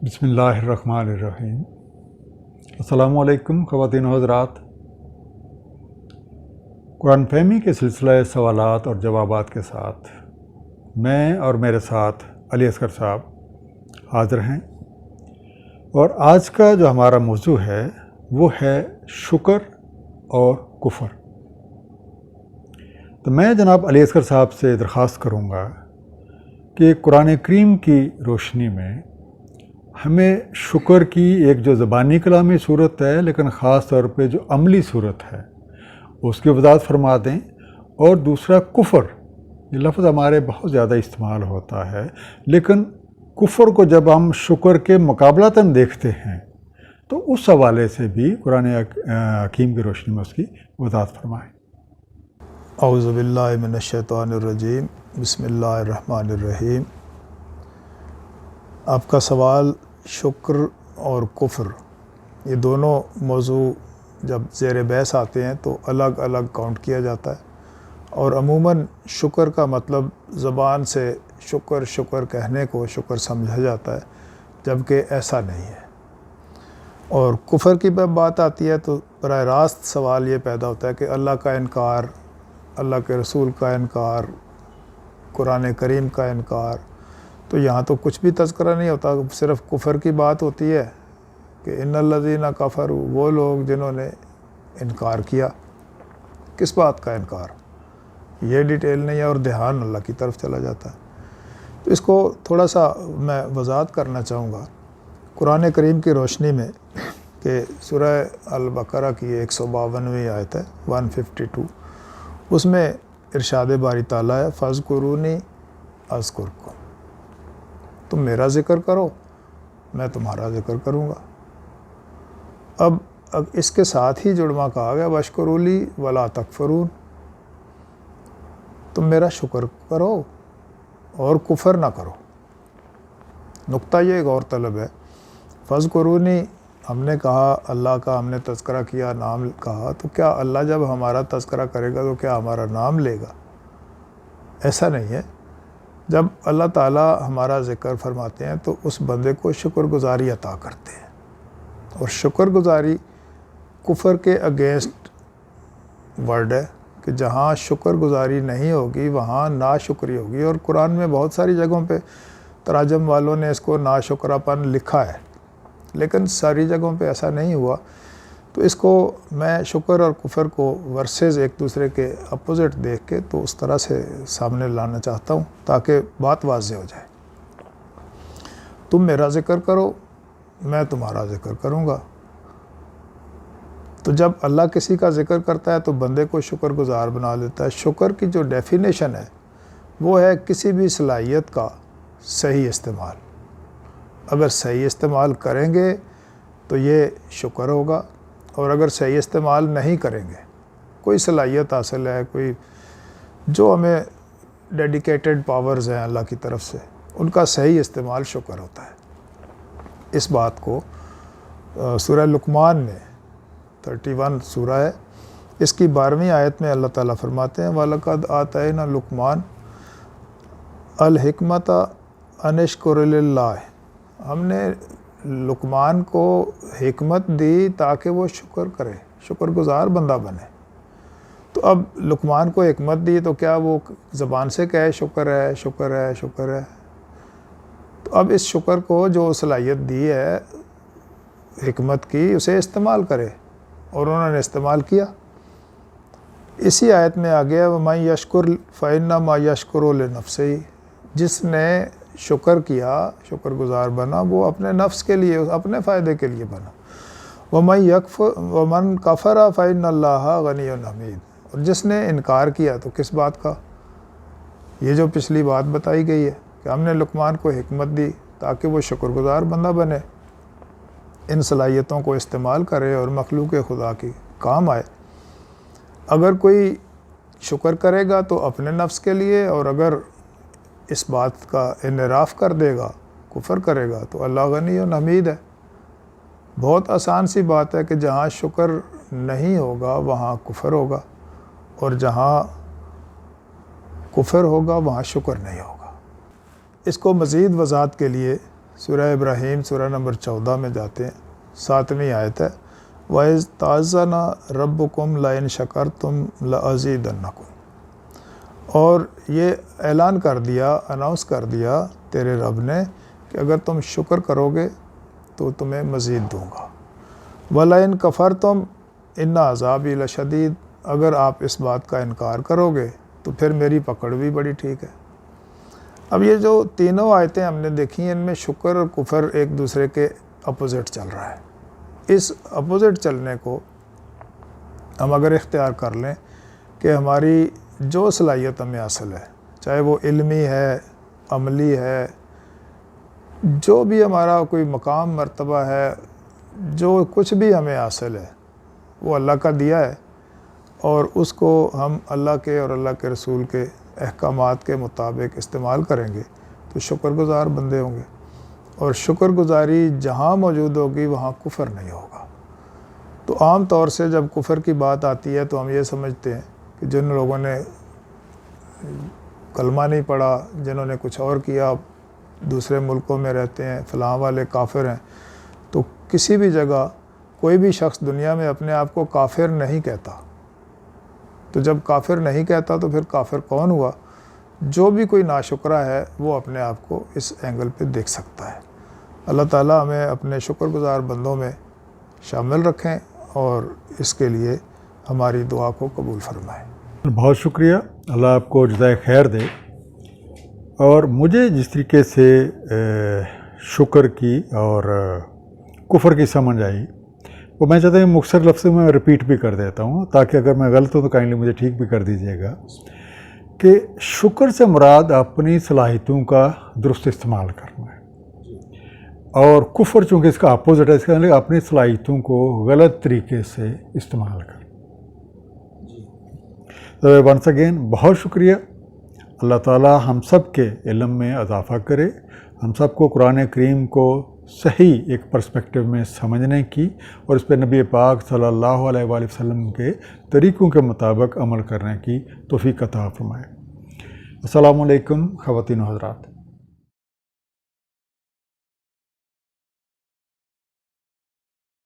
بسم اللہ الرحمن الرحیم۔ السلام علیکم خواتین و حضرات۔ قرآن فہمی کے سلسلہ سوالات اور جوابات کے ساتھ میں اور میرے ساتھ علی اصغر صاحب حاضر ہیں، اور آج کا جو ہمارا موضوع ہے وہ ہے شکر اور کفر۔ تو میں جناب علی اصغر صاحب سے درخواست کروں گا کہ قرآن کریم کی روشنی میں ہمیں شکر کی ایک جو زبانی کلامی صورت ہے لیکن خاص طور پہ جو عملی صورت ہے اس کی وضاحت فرما دیں، اور دوسرا کفر، یہ لفظ ہمارے بہت زیادہ استعمال ہوتا ہے لیکن کفر کو جب ہم شکر کے مقابلتاً دیکھتے ہیں تو اس حوالے سے بھی قرآن حکیم کی روشنی میں اس کی وضاحت فرمائیں۔ اعوذ باللہ من الشیطان الرجیم، بسم اللہ الرحمن الرحیم۔ آپ کا سوال شکر اور کفر، یہ دونوں موضوع جب زیر بحث آتے ہیں تو الگ الگ کاؤنٹ کیا جاتا ہے، اور عموماً شکر کا مطلب زبان سے شکر شکر کہنے کو شکر سمجھا جاتا ہے، جبکہ ایسا نہیں ہے۔ اور کفر کی بات آتی ہے تو براہ راست سوال یہ پیدا ہوتا ہے کہ اللہ کا انکار، اللہ کے رسول کا انکار، قرآن کریم کا انکار، تو یہاں تو کچھ بھی تذکرہ نہیں ہوتا، صرف کفر کی بات ہوتی ہے کہ ان الذین کفروا، وہ لوگ جنہوں نے انکار کیا۔ کس بات کا انکار؟ یہ ڈیٹیل نہیں ہے، اور دھیان اللہ کی طرف چلا جاتا ہے۔ تو اس کو تھوڑا سا میں وضاحت کرنا چاہوں گا قرآن کریم کی روشنی میں کہ سورہ البقرہ کی 152ویں آیت ہے 152، اس میں ارشاد باری تعالیٰ ہے فاذکرونی اذکرکم، تم میرا ذکر کرو میں تمہارا ذکر کروں گا۔ اب اس کے ساتھ ہی جڑواں کہا گیا واشکروا لی ولا تکفرون، تم میرا شکر کرو اور کفر نہ کرو۔ نقطہ یہ غور طلب ہے، فاذکرونی ہم نے کہا، اللہ کا ہم نے تذکرہ کیا، نام کہا، تو کیا اللہ جب ہمارا تذکرہ کرے گا تو کیا ہمارا نام لے گا؟ ایسا نہیں ہے۔ جب اللہ تعالیٰ ہمارا ذکر فرماتے ہیں تو اس بندے کو شکر گزاری عطا کرتے ہیں، اور شکر گزاری کفر کے اگینسٹ ورڈ ہے کہ جہاں شکر گزاری نہیں ہوگی وہاں ناشکری ہوگی، اور قرآن میں بہت ساری جگہوں پہ تراجم والوں نے اس کو ناشکرہ پن لکھا ہے، لیکن ساری جگہوں پہ ایسا نہیں ہوا۔ تو اس کو میں شکر اور کفر کو ورسز ایک دوسرے کے اپوزٹ دیکھ کے تو اس طرح سے سامنے لانا چاہتا ہوں تاکہ بات واضح ہو جائے۔ تم میرا ذکر کرو میں تمہارا ذکر کروں گا۔ تو جب اللہ کسی کا ذکر کرتا ہے تو بندے کو شکر گزار بنا دیتا ہے۔ شکر کی جو ڈیفینیشن ہے وہ ہے کسی بھی صلاحیت کا صحیح استعمال۔ اگر صحیح استعمال کریں گے تو یہ شکر ہوگا، اور اگر صحیح استعمال نہیں کریں گے، کوئی صلاحیت حاصل ہے، کوئی جو ہمیں ڈیڈیکیٹڈ پاورز ہیں اللہ کی طرف سے، ان کا صحیح استعمال شکر ہوتا ہے۔ اس بات کو سورہ لقمان میں 31 سورہ ہے، اس کی 12ویں آیت میں اللہ تعالیٰ فرماتے ہیں وَلَقَدْ آتَيْنَا لُقْمَانَ الْحِکْمَةَ أَنِ اشْکُرْ لِلَّهِ، ہم نے لقمان کو حکمت دی تاکہ وہ شکر کرے، شکر گزار بندہ بنے۔ تو اب لقمان کو حکمت دی تو کیا وہ زبان سے کہے شکر ہے شکر ہے شکر ہے؟ تو اب اس شکر کو جو صلاحیت دی ہے حکمت کی، اسے استعمال کرے، اور انہوں نے استعمال کیا۔ اسی آیت میں آ گیا وَمَن يَشْكُرْ فَإِنَّمَا يَشْكُرُ لِنَفْسِهِ، جس نے شکر کیا، شکر گزار بنا، وہ اپنے نفس کے لیے، اپنے فائدے کے لیے بنا۔ وَمَن كَفَرَ فَإِنَّ اللَّهَ غَنِيٌّ حَمِيدٌ، اور جس نے انکار کیا تو کس بات کا؟ یہ جو پچھلی بات بتائی گئی ہے کہ ہم نے لقمان کو حکمت دی تاکہ وہ شکر گزار بندہ بنے، ان صلاحیتوں کو استعمال کرے اور مخلوق خدا کی کام آئے۔ اگر کوئی شکر کرے گا تو اپنے نفس کے لیے، اور اگر اس بات کا انحراف کر دے گا، کفر کرے گا، تو اللہ غنی و حمید ہے۔ بہت آسان سی بات ہے کہ جہاں شکر نہیں ہوگا وہاں کفر ہوگا، اور جہاں کفر ہوگا وہاں شکر نہیں ہوگا۔ اس کو مزید وضاحت کے لیے سورہ ابراہیم سورہ نمبر 14 میں جاتے ہیں، 7ویں آیت ہے، وَإِذْ تَعَذَّنَ رَبُّكُمْ لَئِن شَكَرْتُمْ لَأَزِيدَنَّكُمْ، اور یہ اعلان کر دیا، اناؤنس کر دیا تیرے رب نے کہ اگر تم شکر کرو گے تو تمہیں مزید دوں گا، وَلَئِن كَفَرْتُمْ إِنَّ عَذَابِي لَشَدِيدٌ، اگر آپ اس بات کا انکار کرو گے تو پھر میری پکڑ بھی بڑی ٹھیک ہے۔ اب یہ جو تینوں آیتیں ہم نے دیکھی ہیں، ان میں شکر اور کفر ایک دوسرے کے اپوزٹ چل رہا ہے۔ اس اپوزٹ چلنے کو ہم اگر اختیار کر لیں کہ ہماری جو صلاحیت ہمیں حاصل ہے، چاہے وہ علمی ہے، عملی ہے، جو بھی ہمارا کوئی مقام مرتبہ ہے، جو کچھ بھی ہمیں حاصل ہے وہ اللہ کا دیا ہے، اور اس کو ہم اللہ کے اور اللہ کے رسول کے احکامات کے مطابق استعمال کریں گے تو شکر گزار بندے ہوں گے، اور شکر گزاری جہاں موجود ہوگی وہاں کفر نہیں ہوگا۔ تو عام طور سے جب کفر کی بات آتی ہے تو ہم یہ سمجھتے ہیں کہ جن لوگوں نے کلمہ نہیں پڑھا، جنہوں نے کچھ اور کیا، دوسرے ملکوں میں رہتے ہیں، فلاں والے کافر ہیں، تو کسی بھی جگہ کوئی بھی شخص دنیا میں اپنے آپ کو کافر نہیں کہتا۔ تو جب کافر نہیں کہتا تو پھر کافر کون ہوا؟ جو بھی کوئی ناشکرہ ہے وہ اپنے آپ کو اس اینگل پہ دیکھ سکتا ہے۔ اللہ تعالیٰ ہمیں اپنے شکر گزار بندوں میں شامل رکھیں اور اس کے لیے ہماری دعا کو قبول فرمائیں۔ بہت شکریہ، اللہ آپ کو جزائے خیر دے۔ اور مجھے جس طریقے سے شکر کی اور کفر کی سمجھ آئی وہ میں چاہتا ہوں مختصر لفظوں میں رپیٹ بھی کر دیتا ہوں، تاکہ اگر میں غلط ہوں تو کائنڈلی مجھے ٹھیک بھی کر دیجیے گا، کہ شکر سے مراد اپنی صلاحیتوں کا درست استعمال کرنا ہے، اور کفر چونکہ اس کا اپوزٹ ہے، اس کا مطلب اپنی صلاحیتوں کو غلط طریقے سے استعمال کرنا۔ ونس اگین بہت شکریہ۔ اللہ تعالیٰ ہم سب کے علم میں اضافہ کرے، ہم سب کو قرآن کریم کو صحیح ایک پرسپیکٹیو میں سمجھنے کی اور اس پہ نبی پاک صلی اللہ علیہ وآلہ وسلم کے طریقوں کے مطابق عمل کرنے کی توفیق عطا فرمائے۔ السلام علیکم خواتین و حضرات۔